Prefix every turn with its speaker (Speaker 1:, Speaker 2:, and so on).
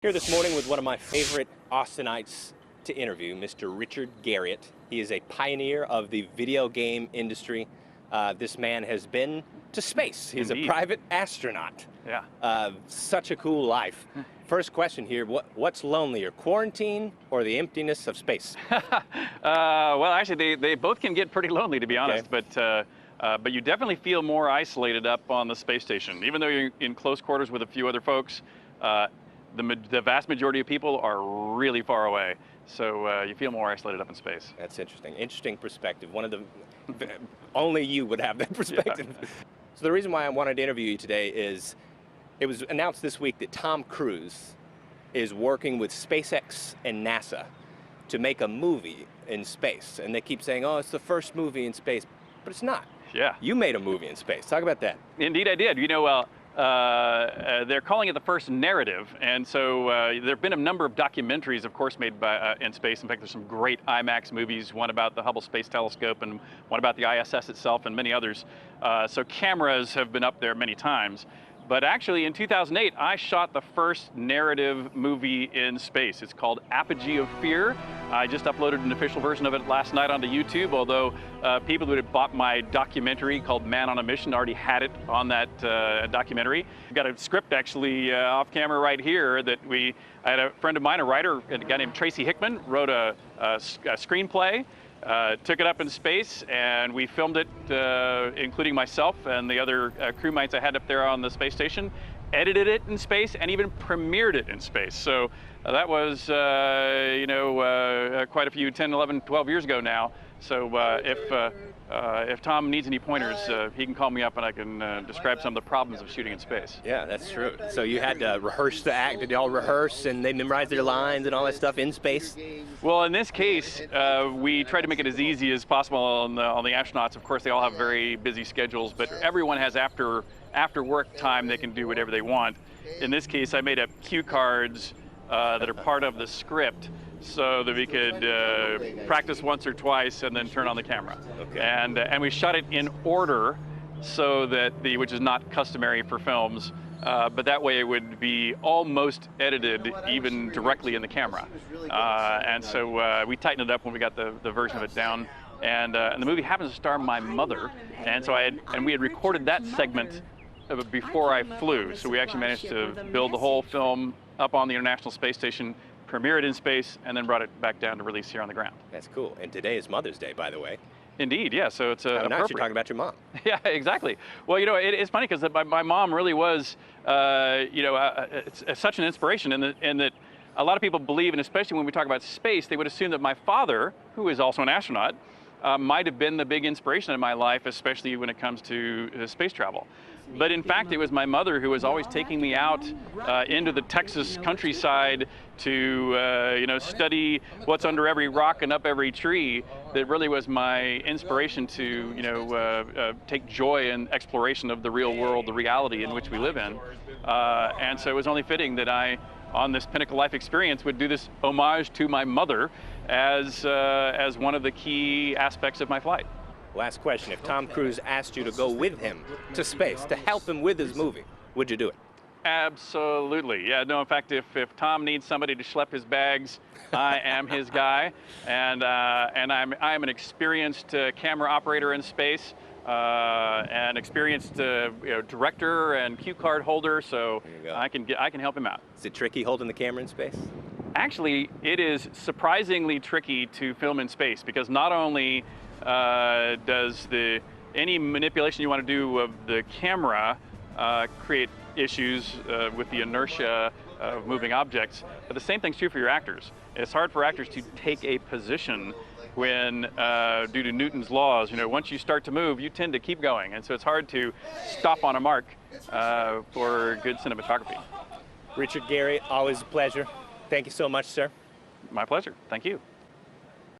Speaker 1: Here this morning with one of my favorite Austinites to interview, Mr. Richard Garriott. He is a pioneer of the video game industry. This man has been to space. He's
Speaker 2: Indeed.
Speaker 1: a private astronaut.
Speaker 2: Yeah.
Speaker 1: Such a cool life. First question here, what's lonelier, quarantine or the emptiness of space?
Speaker 2: Well, actually, they both can get pretty lonely, to be honest.
Speaker 1: Okay.
Speaker 2: But you definitely feel more isolated up on the space station. Even though you're in close quarters with a few other folks, the vast majority of people are really far away. So you feel more isolated up in space.
Speaker 1: That's interesting. Interesting perspective. One of the only you would have that perspective.
Speaker 2: Yeah.
Speaker 1: So the reason why I wanted to interview you today is it was announced this week that Tom Cruise is working with SpaceX and NASA to make a movie in space. And they keep saying, oh, it's the first movie in space, but it's not.
Speaker 2: Yeah.
Speaker 1: You made a movie in space. Talk about that.
Speaker 2: Indeed, I did. You know, they're calling it the first narrative, and so there have been a number of documentaries, of course, made by, in space. In fact, there's some great IMAX movies, one about the Hubble Space Telescope and one about the ISS itself and many others. So cameras have been up there many times. But actually, in 2008, I shot the first narrative movie in space. It's called Apogee of Fear. I just uploaded an official version of it last night onto YouTube, although people who had bought my documentary called Man on a Mission already had it on that documentary. I've got a script actually off camera right here that I had a friend of mine, a writer, a guy named Tracy Hickman, wrote a screenplay. Took it up in space, and we filmed it, including myself and the other crewmates I had up there on the space station, edited it in space, and even premiered it in space. So that was, quite a few, 10, 11, 12 years ago now. So if Tom needs any pointers, he can call me up and I can describe some of the problems of shooting in space.
Speaker 1: Yeah, that's true. So you had to rehearse the act. Did y'all rehearse and they memorized their lines and all that stuff in space?
Speaker 2: Well, in this case, we tried to make it as easy as possible on the astronauts. Of course, they all have very busy schedules, but everyone has after work time they can do whatever they want. In this case, I made up cue cards that are part of the script, so that we could practice once or twice and then turn on the camera.
Speaker 1: Okay.
Speaker 2: And we shot it in order, so that which is not customary for films, but that way it would be almost edited even directly in the camera. And so we tightened it up when we got the version of it down. And the movie happens to star my mother, and so we had recorded that segment before I flew. So we actually managed to build the whole film up on the International Space Station, premiere it in space, and then brought it back down to release here on the ground.
Speaker 1: That's cool. And today is Mother's Day, by the way.
Speaker 2: Indeed, yeah. So it's
Speaker 1: How nice
Speaker 2: appropriate.
Speaker 1: you're talking about your mom.
Speaker 2: Yeah, exactly. Well, you know, it's funny because my mom really was, it's such an inspiration in that a lot of people believe, and especially when we talk about space, they would assume that my father, who is also an astronaut, might have been the big inspiration in my life, especially when it comes to space travel. But in fact, it was my mother who was always taking me out into the Texas countryside to study what's under every rock and up every tree. That really was my inspiration to take joy in exploration of the real world, the reality in which we live in. And so it was only fitting that I, on this Pinnacle Life experience, would do this homage to my mother as one of the key aspects of my flight.
Speaker 1: Last question. If Tom Cruise asked you to go with him to space, to help him with his movie, would you do it?
Speaker 2: Absolutely. Yeah, no, in fact, if Tom needs somebody to schlep his bags, I am his guy. And I'm an experienced camera operator in space, and experienced director and cue card holder, so I can help him out.
Speaker 1: Is it tricky holding the camera in space?
Speaker 2: Actually, it is surprisingly tricky to film in space, because not only does any manipulation you want to do of the camera create issues with the inertia of moving objects, but the same thing's true for your actors. It's hard for actors to take a position when, due to Newton's laws, once you start to move, you tend to keep going, and so it's hard to stop on a mark for good cinematography.
Speaker 1: Richard Garriott, always a pleasure. Thank you so much, sir.
Speaker 2: My pleasure. Thank you.